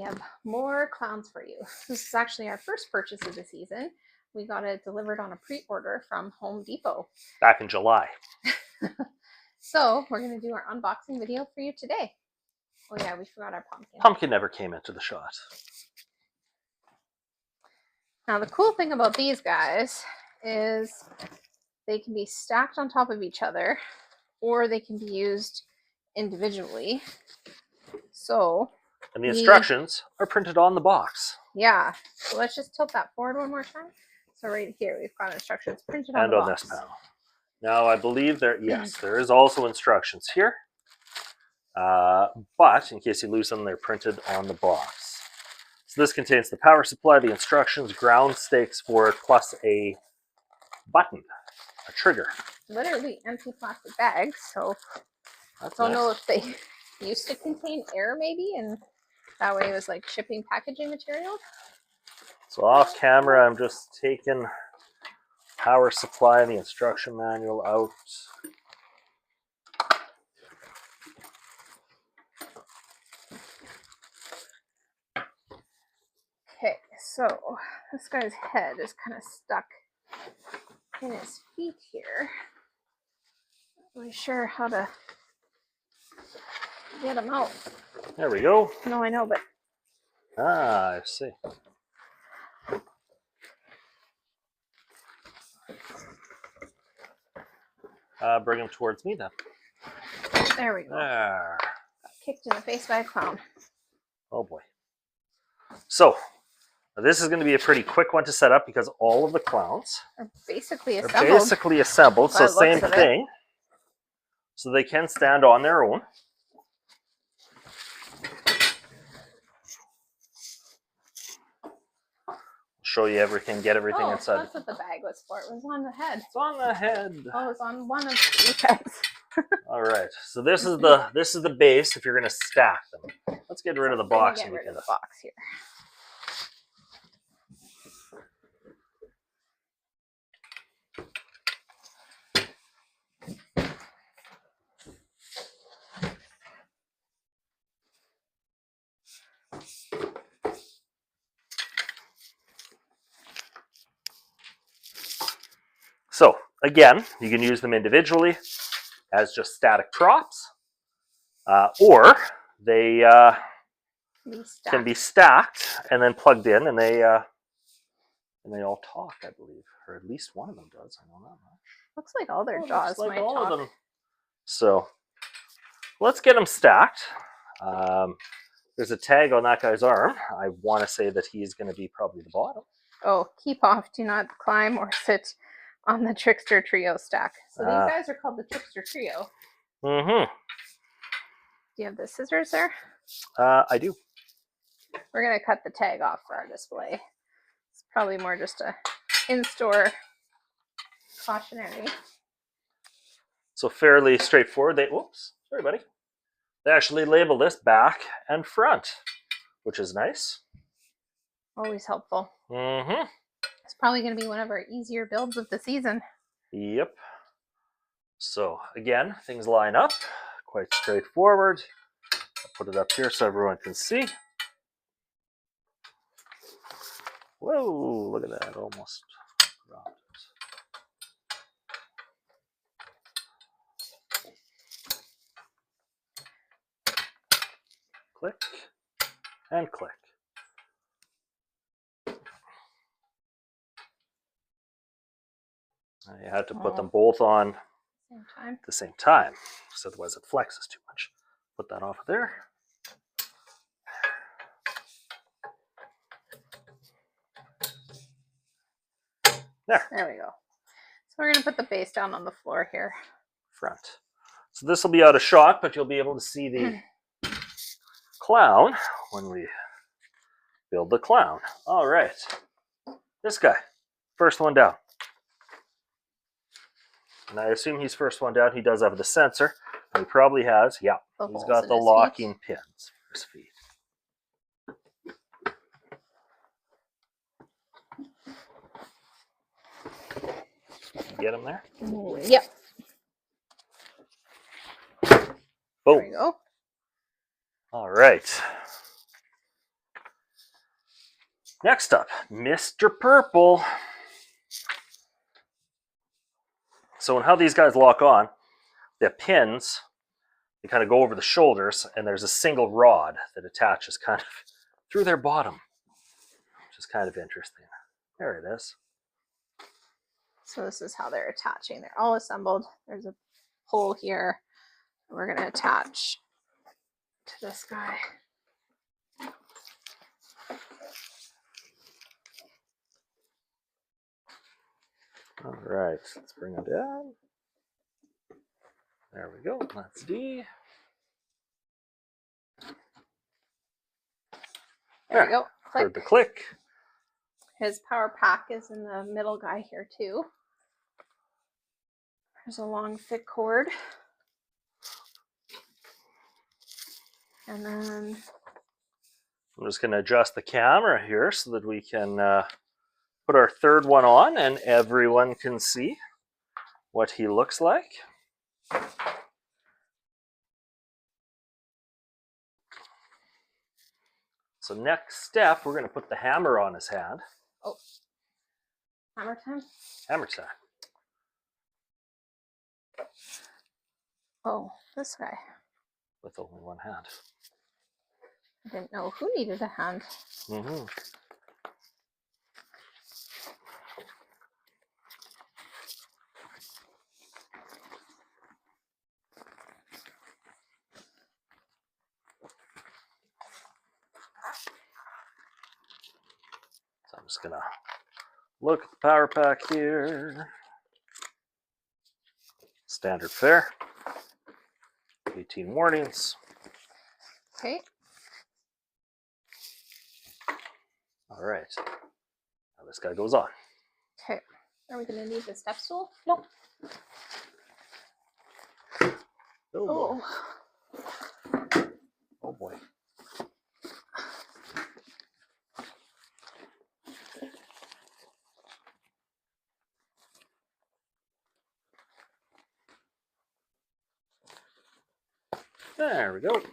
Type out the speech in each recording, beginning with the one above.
have more clowns for you. This is actually our first purchase of the season. We got it delivered on a pre-order from Home Depot. Back in July. So we're going to do our unboxing video for you today. Oh yeah, we forgot our pumpkin. Pumpkin never came into the shot. Now the cool thing about these guys is they can be stacked on top of each other, or they can be used individually. So, and the instructions are printed on the box. Yeah. So let's just tilt that forward one more time. So right here we've got instructions printed on the box. And on this panel. Now I believe there is also instructions here. But in case you lose them, they're printed on the box. So this contains the power supply, the instructions, ground stakes for it, plus a button, a trigger. Literally empty plastic bags, so I don't know if they used to contain air maybe, and that way it was like shipping packaging material. So off camera, I'm just taking power supply and the instruction manual out. Okay, so this guy's head is kind of stuck in his feet here. Not really sure how to get him out. There we go. No, I know, but... I see. Bring him towards me then. There we go. There. Got kicked in the face by a clown. Oh boy. So, this is going to be a pretty quick one to set up because all of the clowns are basically assembled. So same thing. So they can stand on their own. Show you everything, get everything inside. That's what the bag was for. It was on the head. It's on the head. Oh, it was on one of the bags. All right. So this is the base if you're going to stack them. Let's get rid of the box. Get rid of the box here. So, again, you can use them individually as just static props, or they can be stacked and then plugged in, and they all talk, I believe, or at least one of them does. I know that much. Looks like all their jaws might talk. Of them. So, let's get them stacked. There's a tag on that guy's arm. I want to say that he's going to be probably the bottom. Oh, keep off. Do not climb or sit on the Trickster Trio Stack. So these guys are called the Trickster Trio. Mm-hmm. Do you have the scissors there? I do. We're going to cut the tag off for our display. It's probably more just a in-store cautionary. So fairly straightforward. Whoops, sorry, buddy. They actually label this back and front, which is nice. Always helpful. Mm-hmm. It's probably going to be one of our easier builds of the season. Yep. So again, things line up quite straightforward. I'll put it up here so everyone can see. Whoa, look at that, almost dropped it. Click and click. You had to put them both on at the same time, so otherwise it flexes too much. Put that off of there. There we go. So we're going to put the base down on the floor here. Front. So this will be out of shot, but you'll be able to see the clown when we build the clown. All right. This guy, first one down. And I assume he's first one down. He does have the sensor. He probably has, yeah. He's got the locking pins for his feet. Get him there? Yep. Boom. There we go. All right. Next up, Mr. Purple. So how these guys lock on, the pins, they kind of go over the shoulders, and there's a single rod that attaches kind of through their bottom, which is kind of interesting. There it is. So this is how they're attaching. They're all assembled. There's a hole here. We're going to attach to this guy. All right, let's bring it down. There we go. That's D. There we go. Click. Heard the click. His power pack is in the middle guy here too. There's a long thick cord. And then I'm just going to adjust the camera here so that we can put our third one on and everyone can see what he looks like. So next step, we're going to put the hammer on his hand. Oh, hammer time? Hammer time. Oh, this guy. With only one hand. I didn't know who needed a hand. Mm-hmm. So I'm just going to look at the power pack here. Standard fare. 18 warnings. Okay. All right. Now this guy goes on. Okay. Are we going to need the step stool? Nope. Oh boy. Oh boy. There we go. Okay.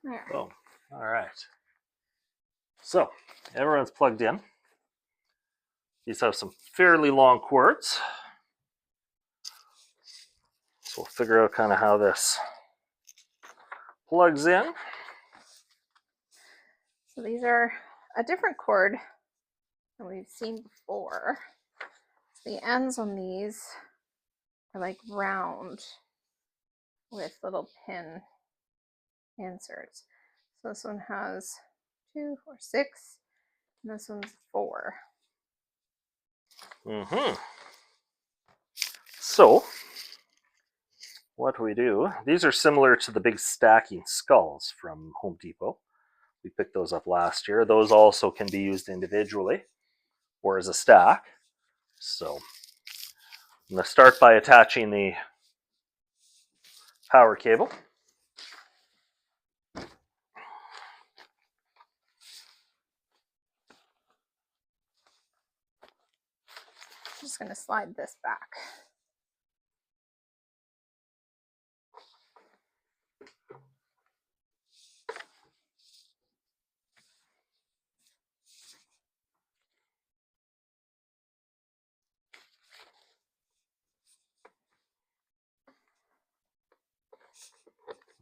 There. Boom. All right. So everyone's plugged in. These have some fairly long cords. So we'll figure out kind of how this plugs in. So these are a different cord than we've seen before. So the ends on these are like round with little pin inserts. So this one has 2, 4, 6, and this one's 4. Mm-hmm. So what we do, these are similar to the big stacking skulls from Home Depot. We picked those up last year. Those also can be used individually or as a stack. So I'm going to start by attaching the power cable. I'm just going to slide this back.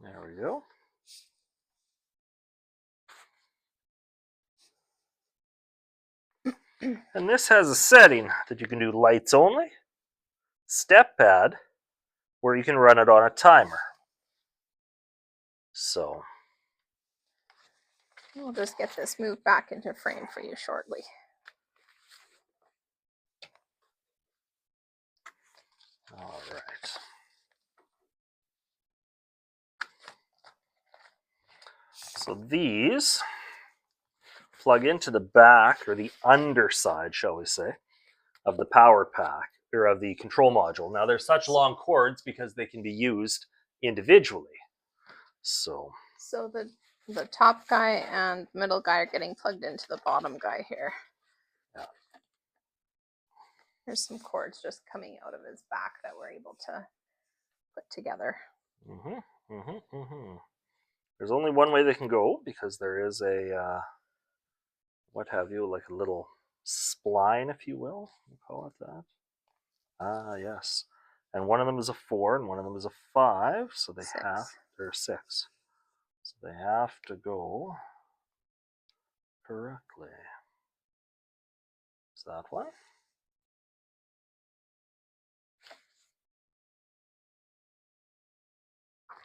There we go. And this has a setting that you can do lights only, step pad, or you can run it on a timer. So We'll just get this moved back into frame for you shortly. all right. So these plug into the back, or the underside, shall we say, of the power pack, or of the control module. Now, they're such long cords because they can be used individually. So the top guy and middle guy are getting plugged into the bottom guy here. Yeah. There's some cords just coming out of his back that we're able to put together. There's only one way they can go because there is a what have you, like a little spline, if you will. We'll call it that. Ah, yes. And one of them is a 4 and one of them is a 5, so they they're 6. So they have to go correctly. Is that one?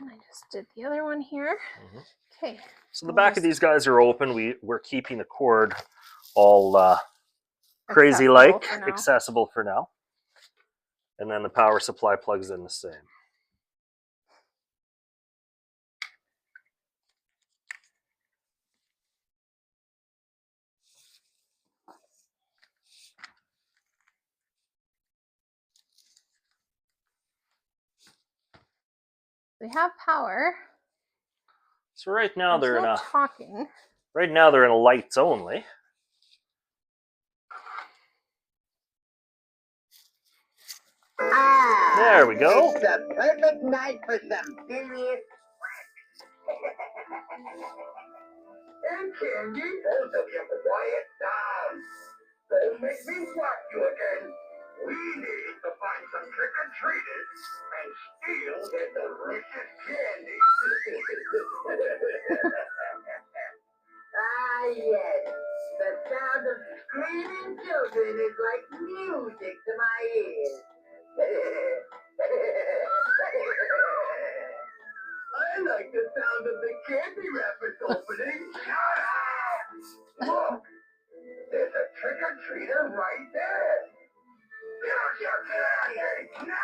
And I just did the other one here. Okay. So the back of these guys are open. We're keeping the cord all crazy-like, accessible for now. And then the power supply plugs in the same. They have power. So right now they're in a talking. Right now they're in a lights only. There we go. It's the perfect night for some serious Hey, Candy, both of you quiet down. Don't make me slap you again. We need to find some trick-or-treaters and steal their delicious candy. Ah, yes. The sound of screaming children is like music to my ears. I like the sound of the candy wrappers opening. Look, there's a trick-or-treater right there. Here's your candy now.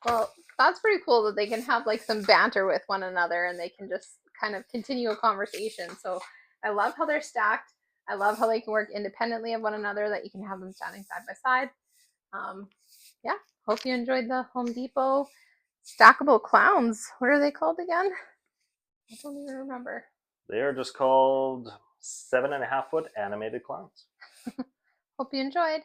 Well, that's pretty cool that they can have like some banter with one another and they can just kind of continue a conversation. So I love how they're stacked. I love how they can work independently of one another, that you can have them standing side by side. Yeah, hope you enjoyed the Home Depot stackable clowns. What are they called again? I don't even remember. They are just called 7.5-foot animated clowns. Hope you enjoyed.